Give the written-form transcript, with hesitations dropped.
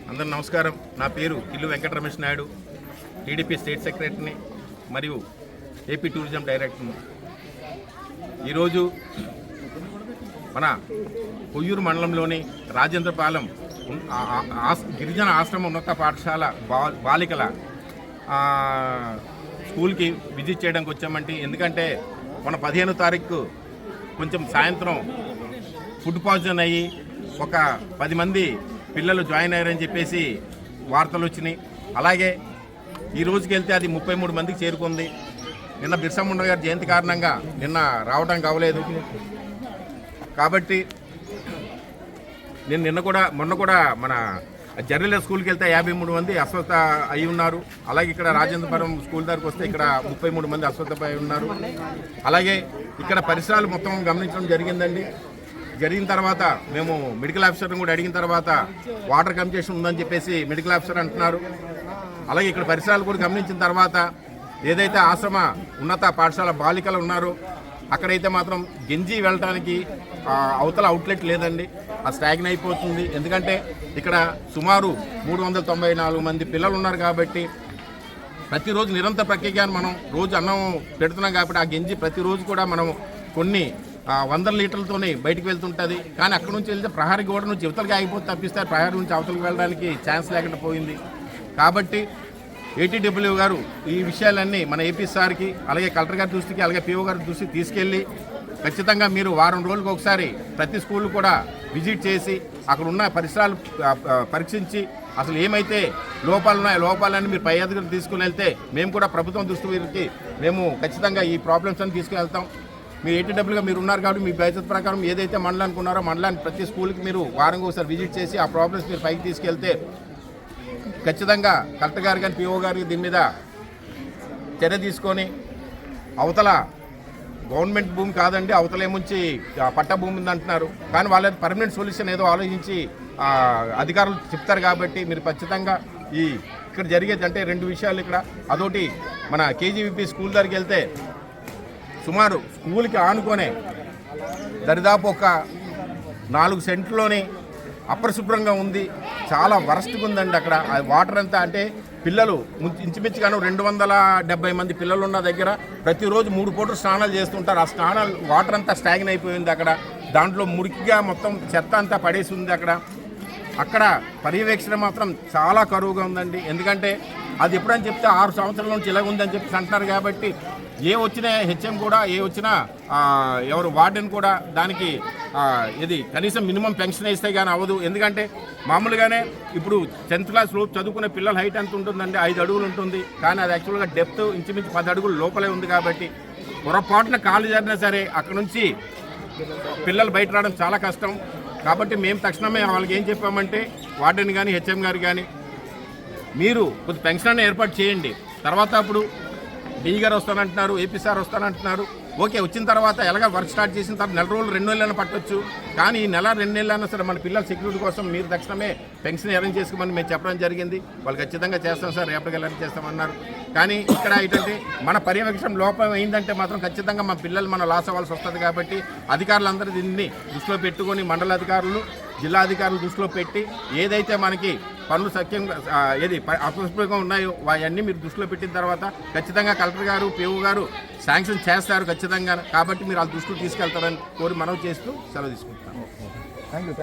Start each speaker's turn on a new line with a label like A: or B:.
A: అందరూ నమస్కారం. నా పేరు kill Venkata Ramesh Naidu, TDP state సెక్రటరీని మరియు ఏపీ టూరిజం డైరెక్టర్ని. ఈరోజు మన కొయ్యూరు మండలంలోని రాజేంద్రపాలెం గిరిజన ఆశ్రమ ఉన్నత పాఠశాల బాలికల స్కూల్కి విజిట్ చేయడానికి వచ్చామంటే, ఎందుకంటే మన 15వ తారీఖు కొంచెం సాయంత్రం ఫుడ్ పాయిజన్ అయ్యి ఒక 10 మంది పిల్లలు జాయిన్ అయ్యారని చెప్పేసి వార్తలు వచ్చినాయి. అలాగే ఈ రోజుకి వెళ్తే అది 33 మందికి చేరుకుంది. నిన్న బిర్సా ముండా గారి జయంతి కారణంగా నిన్న రావడం కావలేదు. కాబట్టి నేను మొన్న కూడా మన జర్నల స్కూల్కి వెళ్తే 53 మంది అస్వస్థ అయి ఉన్నారు. అలాగే ఇక్కడ రాజేంద్రపురం స్కూల్ దగ్గరకు వస్తే ఇక్కడ 33 మంది అస్వస్థపై ఉన్నారు. అలాగే ఇక్కడ పరిసరాలు మొత్తం గమనించడం జరిగిందండి. జరిగిన తర్వాత మేము మెడికల్ ఆఫీసర్ని కూడా అడిగిన తర్వాత వాటర్ కన్జెషన్ ఉందని చెప్పేసి మెడికల్ ఆఫీసర్ అంటున్నారు. అలాగే ఇక్కడ పరిసరాలు కూడా గమనించిన తర్వాత ఏదైతే ఆశ్రమ ఉన్నత పాఠశాల బాలికలు ఉన్నారో అక్కడైతే మాత్రం గెంజి వెళ్ళడానికి అవతల అవుట్లెట్ లేదండి. అది స్టాగ్న్ అయిపోతుంది. ఎందుకంటే ఇక్కడ సుమారు 394 మంది పిల్లలు ఉన్నారు కాబట్టి ప్రతిరోజు నిరంతర ప్రక్రియగా మనం రోజు అన్నం పెడుతున్నాం కాబట్టి ఆ గెంజి ప్రతిరోజు కూడా మనం కొన్ని 100 లీటర్లతోనే బయటకు వెళ్తుంటుంది. కానీ అక్కడ నుంచి వెళ్తే ప్రహారీ గోడ నుంచి యువతలకి ఆగిపోతే తప్పిస్తారు, ప్రహారీ నుంచి అవతలకి వెళ్ళడానికి ఛాన్స్ లేకుండా పోయింది. కాబట్టి ఏటీడబ్ల్యూ గారు ఈ విషయాలన్నీ మన ఏపీ సార్కి, అలాగే కలెక్టర్ గారి దృష్టికి, అలాగే పీఓ గారి దృష్టికి తీసుకెళ్ళి ఖచ్చితంగా మీరు వారం రోజులకు ఒకసారి ప్రతి స్కూల్ కూడా విజిట్ చేసి అక్కడ ఉన్న పరిసరాలు పరీక్షించి అసలు ఏమైతే లోపాలు ఉన్నాయో లోపాలన్నీ మీరు పై అధికారులు తీసుకుని వెళ్తే మేము కూడా ప్రభుత్వం దృష్టికి మేము ఖచ్చితంగా ఈ ప్రాబ్లమ్స్ అన్ని తీసుకుని వెళ్తాం. మీరు ఏటీడబ్ల్యూగా మీరు ఉన్నారు కాబట్టి మీ బాధ్యత ప్రకారం ఏదైతే మండలానికి ఉన్నారో మండలానికి ప్రతి స్కూల్కి మీరు వారంగా ఒకసారి విజిట్ చేసి ఆ ప్రాబ్లమ్స్ మీరు పైకి తీసుకెళ్తే ఖచ్చితంగా కలెక్టర్ గారు కానీ పీఓ గారికి దీని మీద చర్య తీసుకొని అవతల గవర్నమెంట్ భూమి కాదండి, అవతల ఏముంచి పట్ట భూమి ఉంది అంటున్నారు. కానీ వాళ్ళ పర్మనెంట్ సొల్యూషన్ ఏదో ఆలోచించి అధికారులు చెప్తారు. కాబట్టి మీరు ఖచ్చితంగా ఇక్కడ జరిగేది అంటే 2 విషయాలు ఇక్కడ. అదొకటి మన కేజీవీపీ స్కూల్ దగ్గరికి వెళ్తే సుమారు స్కూల్కి ఆనుకొనే దరిదాపు ఒక 4 సెంట్లోని అపరిశుభ్రంగా ఉంది. చాలా వరస్ట్గా ఉందండి అక్కడ. వాటర్ అంతా అంటే పిల్లలు ఇంచుమించుగాను 270 మంది పిల్లలు ఉన్న దగ్గర ప్రతిరోజు 3 పూటలు స్నానాలు చేస్తుంటారు. ఆ స్నానాలు వాటర్ అంతా స్టాగ్న్ అయిపోయింది అక్కడ. దాంట్లో మురికిగా మొత్తం చెత్త అంతా పడేసి ఉంది అక్కడ పర్యవేక్షణ మాత్రం చాలా కరువుగా ఉందండి. ఎందుకంటే అది ఎప్పుడని చెప్తే 6 సంవత్సరాల నుంచి ఇలాగ ఉందని చెప్పి అంటున్నారు. కాబట్టి ఏ వచ్చినా హెచ్ఎం కూడా ఏ వచ్చినా ఎవరు వార్డెన్ కూడా దానికి ఇది కనీసం మినిమం పెన్షన్ ఇస్తే కానీ అవ్వదు. ఎందుకంటే మామూలుగానే ఇప్పుడు 10th క్లాస్ లోపు చదువుకునే పిల్లల హైట్ ఎంత ఉంటుందండి, 5 అడుగులు ఉంటుంది. కానీ అది యాక్చువల్గా డెప్త్ ఇంచుమించు 10 అడుగులు లోపలే ఉంది. కాబట్టి పొరపాటున కాలు జరిగినా సరే అక్కడ నుంచి పిల్లలు బయట రావడం చాలా కష్టం. కాబట్టి మేము తక్షణమే వాళ్ళకి ఏం చెప్పామంటే వార్డెన్ కానీ హెచ్ఎం గారు కానీ మీరు కొద్ది పెన్షన్ ఏర్పాటు చేయండి. తర్వాత అప్పుడు డీ గారు వస్తానంటున్నారు, ఏపీ సార్ వస్తానంటున్నారు. ఓకే, వచ్చిన తర్వాత ఎలాగ వర్క్ స్టార్ట్ చేసిన తర్వాత 4 రోజులు 2 నెలలైనా పట్టొచ్చు. కానీ ఈ నెల 2 నెలలైనా సరే మన పిల్లల సెక్యూరిటీ కోసం మీరు తక్షణమే పెన్షన్ అరేంజ్ చేసుకోమని మేము చెప్పడం జరిగింది. వాళ్ళు ఖచ్చితంగా చేస్తాం సార్, రేపటికి అరేంజ్ చేస్తామన్నారు. కానీ ఇక్కడ ఏంటంటే మన పర్యవేక్షణ లోపం అయిందంటే మాత్రం ఖచ్చితంగా మా పిల్లలు మనం లాస్ అవ్వాల్సి వస్తుంది. కాబట్టి అధికారులందరూ దీన్ని దృష్టిలో పెట్టుకొని మండల అధికారులు, జిల్లా అధికారులు దృష్టిలో పెట్టి ఏదైతే మనకి పనులు సఖ్యంగా ఏది అపరిశుభ్రంగా ఉన్నాయో అవన్నీ మీరు దృష్టిలో పెట్టిన తర్వాత ఖచ్చితంగా కలెక్టర్ గారు, పీఓ గారు శాంక్షన్ చేస్తారు ఖచ్చితంగా. కాబట్టి మీరు వాళ్ళ దృష్టికి తీసుకెళ్తారని కోరి మనవి చేస్తూ సెలవు తీసుకుంటున్నాను. Thank you.